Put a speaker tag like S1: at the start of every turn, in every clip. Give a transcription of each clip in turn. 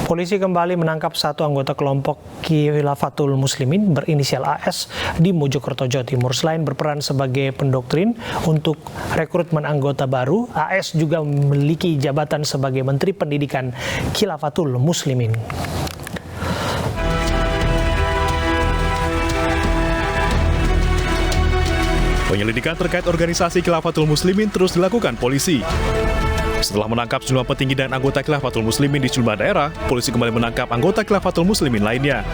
S1: Polisi kembali menangkap satu anggota kelompok Khilafatul Muslimin berinisial AS di Mojokerto, Jawa Timur. Selain berperan sebagai pendoktrin untuk rekrutmen anggota baru, AS juga memiliki jabatan sebagai Menteri Pendidikan Khilafatul Muslimin.
S2: Penyelidikan terkait organisasi Khilafatul Muslimin terus dilakukan polisi. Setelah menangkap sejumlah petinggi dan anggota Khilafatul Muslimin di sejumlah daerah, polisi kembali menangkap anggota Khilafatul Muslimin lainnya.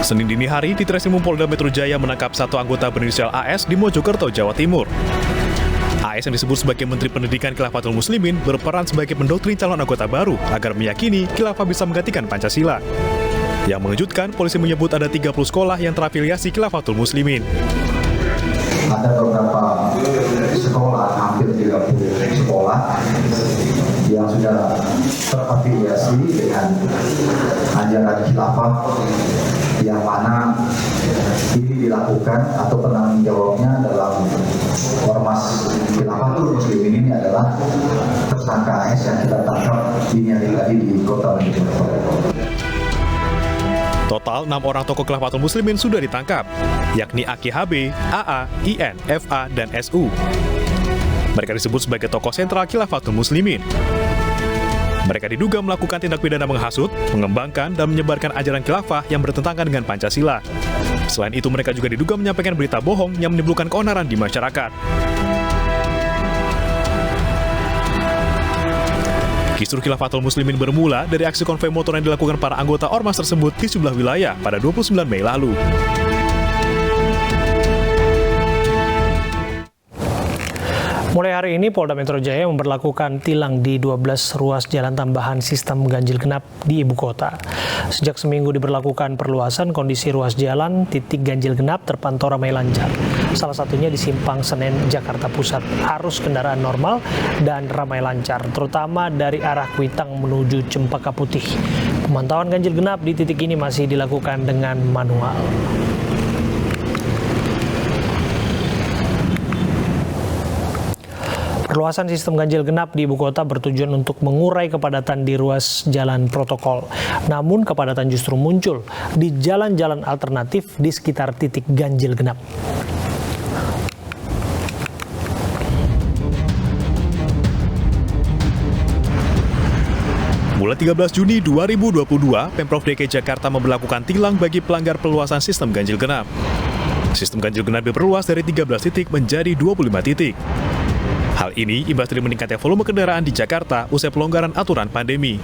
S2: Senin dini hari, di Treskrimum Polda Metro Jaya menangkap satu anggota berinisial AS di Mojokerto, Jawa Timur. AS yang disebut sebagai Menteri Pendidikan Khilafatul Muslimin berperan sebagai pendoktrin calon anggota baru agar meyakini khilafah bisa menggantikan Pancasila. Yang mengejutkan, polisi menyebut ada 30 sekolah yang terafiliasi Khilafatul Muslimin.
S3: Ada beberapa sekolah, hampir 30 sekolah yang sudah terafiliasi dengan ajaran khilafah, yang mana ini dilakukan atau penanggung jawabnya dalam ormas Khilafatul Muslimin ini adalah tersangka AS yang kita tangkap dini hari tadi di kota Mojokerto.
S2: Total 6 orang tokoh Khilafatul Muslimin sudah ditangkap, yakni Aki HB, AA, IN, FA, dan SU. Mereka disebut sebagai tokoh sentral Khilafatul Muslimin. Mereka diduga melakukan tindak pidana menghasut, mengembangkan, dan menyebarkan ajaran khilafah yang bertentangan dengan Pancasila. Selain itu, mereka juga diduga menyampaikan berita bohong yang menimbulkan keonaran di masyarakat. Kisruh Khilafatul Muslimin bermula dari aksi konvoi motor yang dilakukan para anggota ormas tersebut di sejumlah wilayah pada 29 Mei lalu.
S1: Mulai hari ini, Polda Metro Jaya memberlakukan tilang di 12 ruas jalan tambahan sistem ganjil genap di ibu kota. Sejak seminggu diberlakukan perluasan, kondisi ruas jalan titik ganjil genap terpantau ramai lancar. Salah satunya di Simpang Senen, Jakarta Pusat. Arus kendaraan normal dan ramai lancar, terutama dari arah Kuitang menuju Cempaka Putih. Pemantauan ganjil genap di titik ini masih dilakukan dengan manual. Perluasan sistem ganjil genap di ibu kota bertujuan untuk mengurai kepadatan di ruas jalan protokol. Namun kepadatan justru muncul di jalan-jalan alternatif di sekitar titik ganjil genap.
S2: Mulai 13 Juni 2022, Pemprov DKI Jakarta memberlakukan tilang bagi pelanggar perluasan sistem ganjil genap. Sistem ganjil genap diperluas dari 13 titik menjadi 25 titik. Hal ini imbas dari meningkatnya volume kendaraan di Jakarta usai pelonggaran aturan pandemi.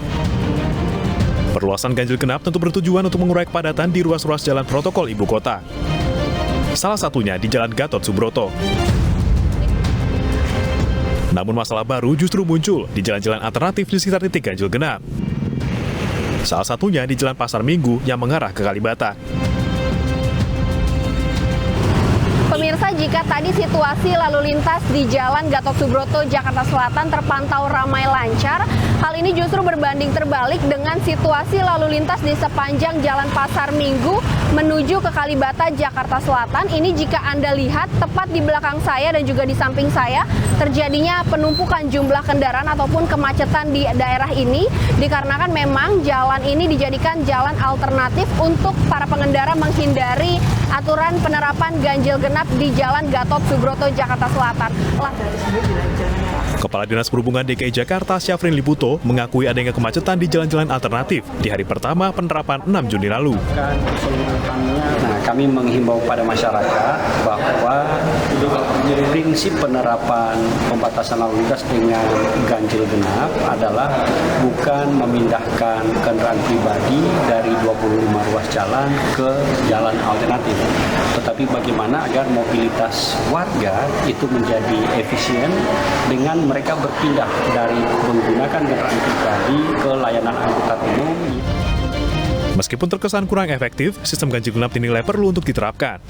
S2: Perluasan ganjil genap tentu bertujuan untuk mengurai kepadatan di ruas-ruas jalan protokol ibu kota. Salah satunya di Jalan Gatot Subroto. Namun masalah baru justru muncul di jalan-jalan alternatif di sekitar titik ganjil genap. Salah satunya di Jalan Pasar Minggu yang mengarah ke Kalibata.
S4: Pemirsa, jika tadi situasi lalu lintas di Jalan Gatot Subroto, Jakarta Selatan terpantau ramai lancar, hal ini justru berbanding terbalik dengan situasi lalu lintas di sepanjang Jalan Pasar Minggu menuju ke Kalibata, Jakarta Selatan. Ini jika Anda lihat tepat di belakang saya dan juga di samping saya, terjadinya penumpukan jumlah kendaraan ataupun kemacetan di daerah ini dikarenakan memang jalan ini dijadikan jalan alternatif untuk para pengendara menghindari aturan penerapan ganjil genap di Jalan Gatot Subroto, Jakarta Selatan.
S2: Kepala Dinas Perhubungan DKI Jakarta, Syafrin Liputo, mengakui adanya kemacetan di jalan-jalan alternatif di hari pertama penerapan 6 Juni lalu.
S5: Nah, kami menghimbau pada masyarakat bahwa prinsip penerapan pembatasan lalu lintas dengan ganjil genap adalah bukan memindahkan kendaraan pribadi dari 25 ruas jalan ke jalan alternatif, tetapi bagaimana agar mobilitas warga itu menjadi efisien dengan mereka berpindah dari menggunakan kendaraan pribadi ke layanan angkutan umum.
S2: Meskipun terkesan kurang efektif, sistem ganjil genap dinilai perlu untuk diterapkan.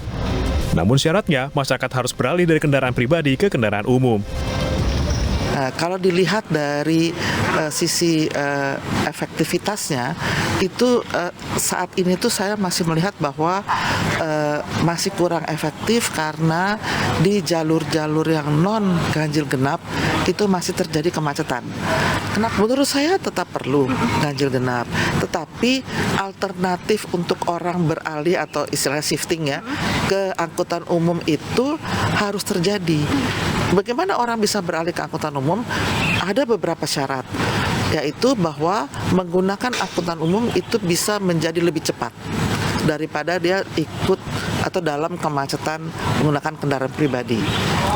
S2: Namun syaratnya, masyarakat harus beralih dari kendaraan pribadi ke kendaraan umum.
S6: Kalau dilihat dari sisi efektivitasnya, itu saat ini tuh saya masih melihat bahwa masih kurang efektif karena di jalur-jalur yang non ganjil genap itu masih terjadi kemacetan. Kenapa? Menurut saya tetap perlu ganjil genap, tetapi alternatif untuk orang beralih atau istilah shifting ya ke angkutan umum itu harus terjadi. Bagaimana orang bisa beralih ke angkutan umum? Ada beberapa syarat, yaitu bahwa menggunakan angkutan umum itu bisa menjadi lebih cepat daripada dia ikut atau dalam kemacetan menggunakan kendaraan pribadi.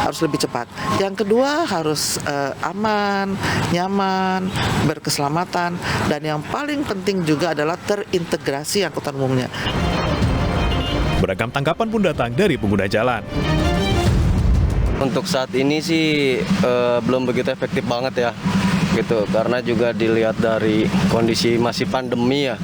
S6: Harus lebih cepat. Yang kedua harus aman, nyaman, berkeselamatan, dan yang paling penting juga adalah terintegrasi angkutan umumnya.
S2: Beragam tanggapan pun datang dari pengguna jalan.
S7: Untuk saat ini sih belum begitu efektif banget ya, gitu. Karena juga dilihat dari kondisi masih pandemi ya.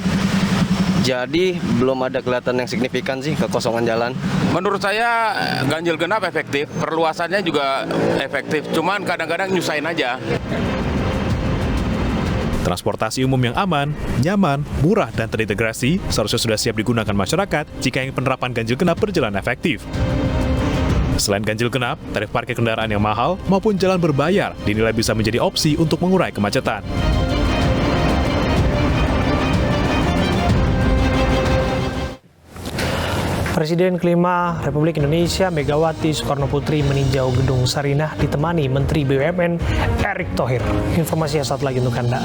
S7: Jadi belum ada kelihatan yang signifikan sih kekosongan jalan.
S8: Menurut saya ganjil genap efektif, perluasannya juga efektif. Cuman kadang-kadang nyusahin aja.
S2: Transportasi umum yang aman, nyaman, murah, dan terintegrasi seharusnya sudah siap digunakan masyarakat jika ingin penerapan ganjil genap berjalan efektif. Selain ganjil genap, tarif parkir kendaraan yang mahal maupun jalan berbayar dinilai bisa menjadi opsi untuk mengurai kemacetan.
S1: Presiden kelima Republik Indonesia Megawati Soekarnoputri meninjau gedung Sarinah ditemani Menteri BUMN Erick Thohir. Informasi yang satu lagi untuk Anda.